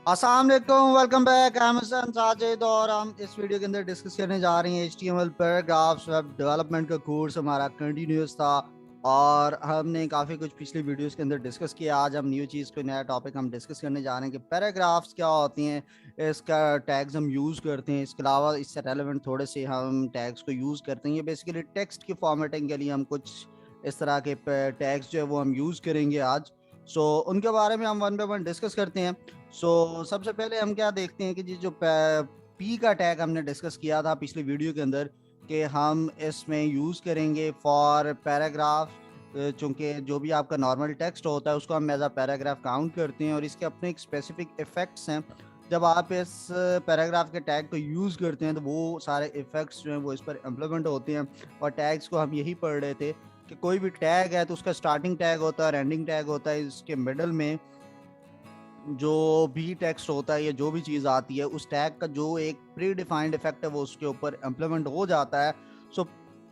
अस्सलाम वालेकुम, welcome back. Amazon Sajid और हम इस वीडियो के अंदर डिस्कस करने जा रहे हैं HTML पैराग्राफ्स वेब डेवलपमेंट का कोर्स हमारा कंटिन्यूस था और हमने काफ़ी कुछ पिछली वीडियोस के अंदर डिस्कस किया। आज हम न्यू चीज़ कोई नया टॉपिक हम डिस्कस करने जा रहे हैं कि पैराग्राफ्स क्या होती हैं, इसका टैग्स हम यूज़ करते हैं। इसके अलावा इससे रेलेवेंट थोड़े से हम टैग्स को यूज़ करते हैं। ये बेसिकली टेक्स्ट की फॉर्मेटिंग के लिए हम कुछ इस तरह के टैग्स जो है वो हम यूज़ करेंगे आज। उनके बारे में हम वन बाय वन डिस्कस करते हैं। सबसे पहले हम क्या देखते हैं कि जी जो पी का टैग हमने डिस्कस किया था पिछली वीडियो के अंदर कि हम इसमें यूज़ करेंगे फॉर पैराग्राफ। चूंकि जो भी आपका नॉर्मल टेक्स्ट होता है उसको हम एज अ पैराग्राफ काउंट करते हैं और इसके अपने एक स्पेसिफिक इफ़ेक्ट्स हैं। जब आप इस पैराग्राफ के टैग को यूज़ करते हैं तो वो सारे इफ़ेक्ट्स जो हैं वो इस पर इम्प्लीमेंट होते हैं। और टैग्स को हम यही पढ़ रहे थे कि कोई भी टैग है तो उसका स्टार्टिंग टैग होता है और एंडिंग टैग होता है। इसके मिडल में जो भी टेक्स्ट होता है या जो भी चीज़ आती है उस टैग का जो एक प्री डिफाइंड इफेक्ट है वो उसके ऊपर इम्प्लीमेंट हो जाता है। सो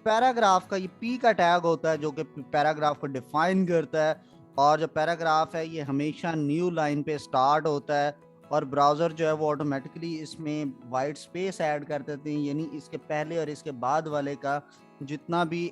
पैराग्राफ का ये पी का टैग होता है जो कि पैराग्राफ को डिफाइन करता है। और जो पैराग्राफ है ये हमेशा न्यू लाइन पे स्टार्ट होता है और ब्राउज़र जो है वो ऑटोमेटिकली इसमें वाइट स्पेस ऐड कर देते हैं, यानी इसके पहले और इसके बाद वाले का जितना भी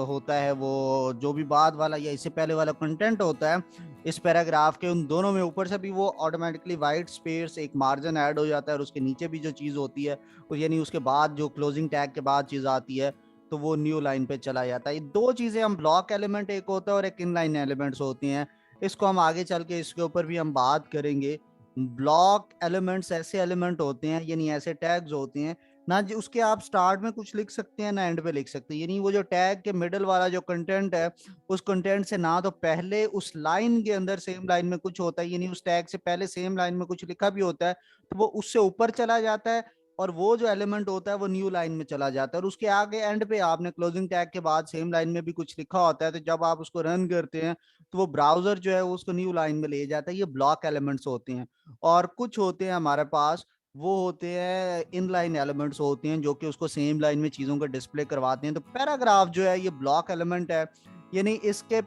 होता है वो जो भी बाद वाला या इससे पहले वाला कंटेंट होता है इस पैराग्राफ के, उन दोनों में ऊपर से भी वो ऑटोमेटिकली वाइट स्पेस एक मार्जिन ऐड हो जाता है और उसके नीचे भी जो चीज़ होती है यानी उसके बाद जो क्लोजिंग टैग के बाद चीज़ आती है तो वो न्यू लाइन पे चला जाता है। ये दो चीज़ें हम ब्लॉक एलिमेंट एक होता है और एक इनलाइन एलिमेंट्स होती हैं। इसको हम आगे चल के इसके ऊपर भी हम बात करेंगे। ब्लॉक एलिमेंट्स ऐसे एलिमेंट होते हैं यानी ऐसे टैग्स होते हैं ना उसके आप स्टार्ट में कुछ लिख सकते हैं ना एंड पे लिख सकते हैं, यानी वो जो टैग के मिडल वाला जो कंटेंट है उस कंटेंट से ना तो पहले उस लाइन के अंदर सेम लाइन में कुछ होता है, यानी उस टैग से पहले सेम लाइन में कुछ लिखा भी होता है तो वो उससे ऊपर चला जाता है और वो जो एलिमेंट होता है वो न्यू लाइन में चला जाता है और उसके आगे एंड पे आपने क्लोजिंग टैग के बाद सेम लाइन में भी कुछ लिखा होता है तो जब आप उसको रन करते हैं तो वो ब्राउजर जो है उसको न्यू लाइन में ले जाता है। ये ब्लॉक एलिमेंट्स होते हैं। और कुछ होते हैं हमारे पास वो होते हैं इनलाइन एलिमेंट्स होते हैं जो कि उसको सेम लाइन में चीज़ों का डिस्प्ले करवाते हैं। तो पैराग्राफ जो है ये ब्लॉक एलिमेंट है, यानी इसके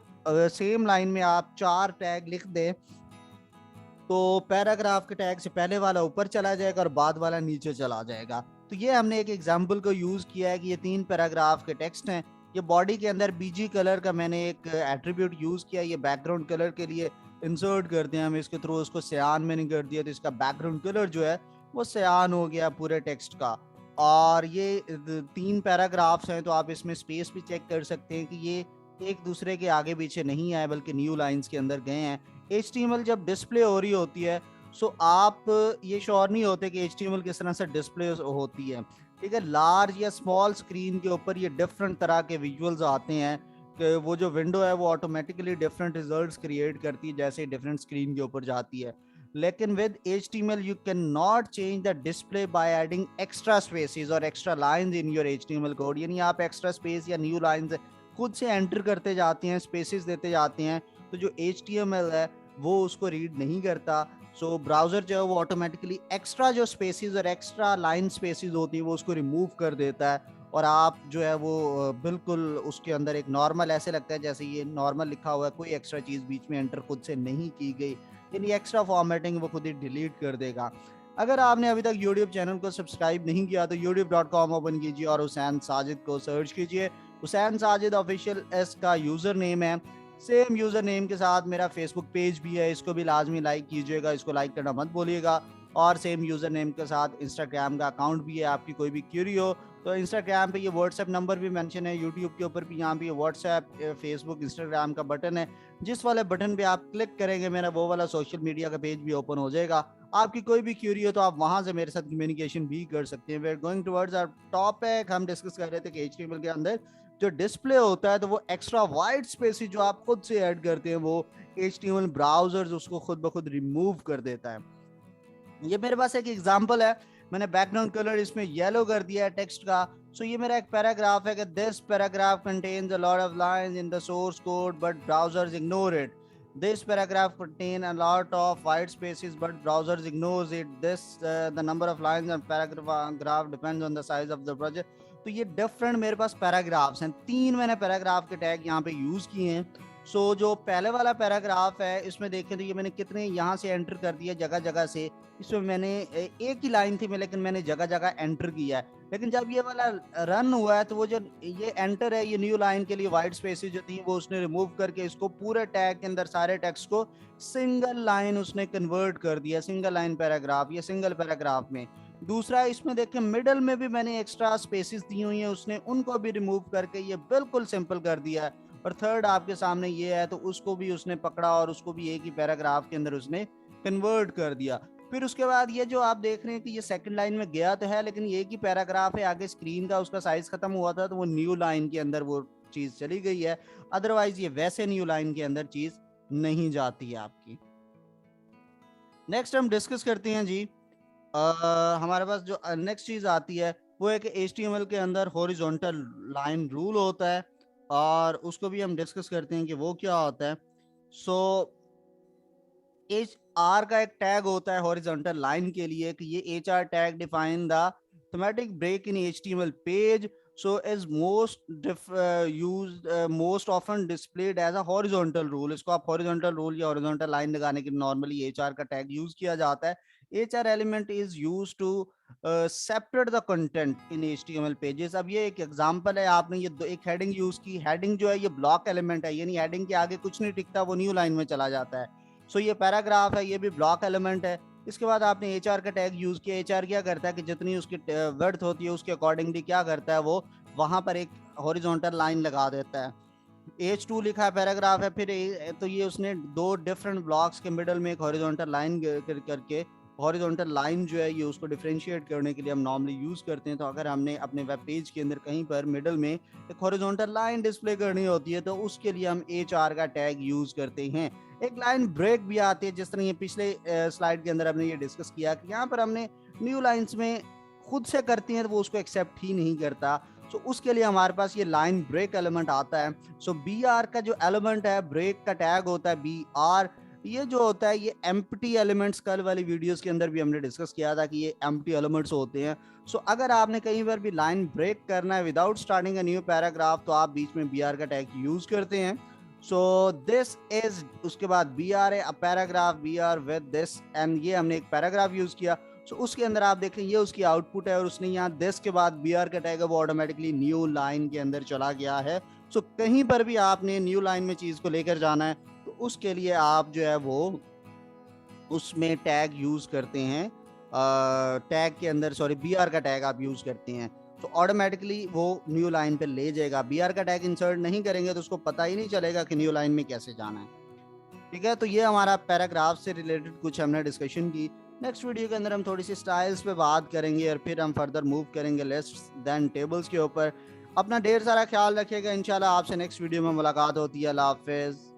सेम लाइन में आप 4 टैग लिख दें तो पैराग्राफ के टैग से पहले वाला ऊपर चला जाएगा और बाद वाला नीचे चला जाएगा। तो ये हमने एक एग्जांपल को यूज़ किया है कि ये 3 पैराग्राफ के टेक्स्ट हैं। ये बॉडी के अंदर बीजी कलर का मैंने एक एट्रीब्यूट यूज़ किया, ये बैकग्राउंड कलर के लिए इंसर्ट करते हैं हम इसके थ्रू, उसको सियान मैंने कर दिया तो इसका बैकग्राउंड कलर जो है वो सियान हो गया पूरे टेक्स्ट का। और ये 3 पैराग्राफ्स हैं तो आप इसमें स्पेस भी चेक कर सकते हैं कि ये एक दूसरे के आगे पीछे नहीं आए बल्कि न्यू लाइंस के अंदर गए हैं। HTML जब डिस्प्ले हो रही होती है आप ये श्योर नहीं होते कि HTML किस तरह से डिस्प्ले होती है। ठीक है, लार्ज या स्मॉल स्क्रीन के ऊपर ये डिफरेंट तरह के विजुअल्स आते हैं कि वो जो विंडो है वो ऑटोमेटिकली डिफरेंट रिजल्ट्स क्रिएट करती है जैसे डिफरेंट स्क्रीन के ऊपर जाती है। लेकिन with HTML you can not change the display by adding extra spaces और extra lines in your HTML code, यानी आप एक्स्ट्रा स्पेस या न्यू लाइंस खुद से एंटर करते जाते हैं, स्पेसेस देते जाते हैं तो जो HTML है वो उसको रीड नहीं करता। ब्राउजर जो है वो ऑटोमेटिकली एक्स्ट्रा जो स्पेसेस और एक्स्ट्रा लाइन स्पेसेस होती है वो उसको रिमूव कर देता है और आप जो है वो बिल्कुल उसके अंदर एक नॉर्मल ऐसे लगता है जैसे ये नॉर्मल लिखा हुआ है, कोई एक्स्ट्रा चीज़ बीच में एंटर खुद से नहीं की गई, यानी एक्स्ट्रा फॉर्मेटिंग वो खुद ही डिलीट कर देगा। अगर आपने अभी तक यूट्यूब चैनल को सब्सक्राइब नहीं किया तो youtube.com ओपन कीजिए और हुसैन साजिद को सर्च कीजिए। हुसैन साजिद ऑफिशियल इसका यूज़र नेम है। सेम यूज़र नेम के साथ मेरा फेसबुक पेज भी है, इसको भी लाजमी लाइक कीजिएगा, इसको लाइक करना मत भूलिएगा। और सेम यूज़र नेम के साथ इंस्टाग्राम का अकाउंट भी है। आपकी कोई भी क्यूरी हो तो इंस्टाग्राम पे ये व्हाट्सएप नंबर भी मेंशन है, यूट्यूब के ऊपर भी यहाँ पे व्हाट्सएप फेसबुक इंस्टाग्राम का बटन है। जिस वाले बटन पे आप क्लिक करेंगे मेरा वो वाला सोशल मीडिया का पेज भी ओपन हो जाएगा। आपकी कोई भी क्यूरी हो तो आप वहाँ से मेरे साथ कम्युनिकेशन भी कर सकते हैं। We are going towards our topic. हम डिस्कस कर रहे थे कि HTML के अंदर जो डिस्प्ले होता है तो वो एक्स्ट्रा वाइट स्पेस जो आप खुद से ऐड करते हैं वो HTML ब्राउजर उसको खुद ब खुद रिमूव कर देता है। ये मेरे पास एक एग्जांपल है, मैंने बैकग्राउंड कलर इसमें येलो कर दिया है टेक्स्ट का। ये मेरा एक पैराग्राफ है कि this paragraph contains a lot of lines in the source code but browsers ignore it. This paragraph contain a lot of white spaces but browsers ignores it. The number of lines and paragraph depends on the size of the project. तो ये different मेरे पास paragraphs हैं, 3 मैंने paragraph के tag यहाँ पे use किए हैं। सो जो पहले वाला पैराग्राफ है इसमें देखें तो ये मैंने कितने यहाँ से एंटर कर दिया जगह जगह से। इसमें मैंने एक ही लाइन थी मैं, लेकिन मैंने जगह जगह एंटर किया है। लेकिन जब ये वाला रन हुआ है तो वो जो ये एंटर है, ये न्यू लाइन के लिए वाइट स्पेसेस जो थी वो उसने रिमूव करके इसको पूरे टैग के अंदर सारे टेक्स्ट को सिंगल लाइन उसने कन्वर्ट कर दिया, सिंगल लाइन पैराग्राफ, ये सिंगल पैराग्राफ में। दूसरा इसमें देखें मिडल में भी मैंने एक्स्ट्रा स्पेसेस दी हुई हैं, उसने उनको भी रिमूव करके ये बिल्कुल सिंपल कर दिया है। और थर्ड आपके सामने ये है तो उसको भी उसने पकड़ा और उसको भी एक ही पैराग्राफ के अंदर उसने कन्वर्ट कर दिया। फिर उसके बाद ये जो आप देख रहे हैं कि ये सेकंड लाइन में गया तो है, लेकिन ये एक ही पैराग्राफ है, आगे स्क्रीन का उसका साइज खत्म हुआ था तो वो न्यू लाइन के अंदर वो चीज चली गई है। अदरवाइज ये वैसे न्यू लाइन के अंदर चीज नहीं जाती है आपकी। नेक्स्ट हम डिस्कस करते हैं जी, हमारे पास जो नेक्स्ट चीज आती है वो है कि HTML के अंदर हॉरिजॉन्टल लाइन रूल होता है, और उसको भी हम डिस्कस करते हैं कि वो क्या होता है। सो HR का एक टैग होता है हॉरिजॉन्टल लाइन के लिए कि ये HR tag define the thematic break in HTML page, so is most often displayed as a horizontal rule। इसको आप horizontal rule या horizontal line लगाने के normally HR का टैग यूज किया जाता है। HR element is used to separate the content in HTML pages। अब ये एक एग्जांपल है, आपने ये एक हेडिंग यूज की, हेडिंग जो है ये ब्लॉक एलिमेंट है, यानी हेडिंग के आगे कुछ नहीं टिकता, वो न्यू लाइन में चला जाता है। सो ये पैराग्राफ है, ये भी ब्लॉक एलिमेंट है। इसके बाद आपने HR का टैग यूज किया। HR क्या करता है कि जितनी उसकी वर्थ होती है उसके अकॉर्डिंगली क्या करता है, वो वहां पर एक हॉरिजॉन्टल लाइन लगा देता है। H2 लिखा है, पैराग्राफ है, फिर तो ये उसने दो डिफरेंट ब्लॉक्स के मिडल में एक हॉरिजॉन्टल लाइन करके, हॉरिजॉन्टल लाइन जो है ये उसको डिफरेंशिएट करने के लिए हम नॉर्मली यूज करते हैं। तो अगर हमने अपने वेब पेज के अंदर कहीं पर मिडल में एक हॉरिजॉन्टल लाइन डिस्प्ले करनी होती है तो उसके लिए हम HR का टैग यूज करते हैं। एक लाइन ब्रेक भी आती है, जिस तरह ये पिछले स्लाइड के अंदर हमने ये डिस्कस किया कि यहाँ पर हमने न्यू लाइंस में खुद से करती हैं तो वो उसको एक्सेप्ट ही नहीं करता। सो उसके लिए हमारे पास ये लाइन ब्रेक एलिमेंट आता है। सो BR का जो एलिमेंट है, ब्रेक का टैग होता है BR। ये जो होता है ये एम्प्टी एलिमेंट्स, कल वाली वीडियोस के अंदर भी हमने डिस्कस किया था कि ये एम्प्टी एलिमेंट्स होते हैं। सो अगर आपने कहीं पर भी लाइन ब्रेक करना है without starting a new paragraph तो आप बीच में BR का टैग यूज करते हैं। सो दिस इज, उसके बाद BR है, a paragraph BR with this, and ये हमने एक पैराग्राफ यूज किया। सो उसके अंदर आप देखें ये उसकी आउटपुट है, और उसने यहाँ दिस के बाद BR का टैग है वो ऑटोमेटिकली न्यू लाइन के अंदर चला गया है। सो कहीं पर भी आपने न्यू लाइन में चीज को लेकर जाना है तो उसके लिए आप जो है वो उसमें टैग यूज करते हैं, टैग के अंदर सॉरी BR का टैग आप यूज करते हैं तो ऑटोमेटिकली वो न्यू लाइन पे ले जाएगा। BR का टैग इंसर्ट नहीं करेंगे तो उसको पता ही नहीं चलेगा कि न्यू लाइन में कैसे जाना है। ठीक है, तो ये हमारा पैराग्राफ से रिलेटेड कुछ हमने डिस्कशन की। नेक्स्ट वीडियो के अंदर हम थोड़ी सी स्टाइल्स पे बात करेंगे और फिर हम फर्दर मूव करेंगे लिस्ट्स देन टेबल्स के ऊपर। अपना ढेर सारा ख्याल रखिएगा, इंशाल्लाह आपसे नेक्स्ट वीडियो में मुलाकात होती है। अल्लाह हाफिज।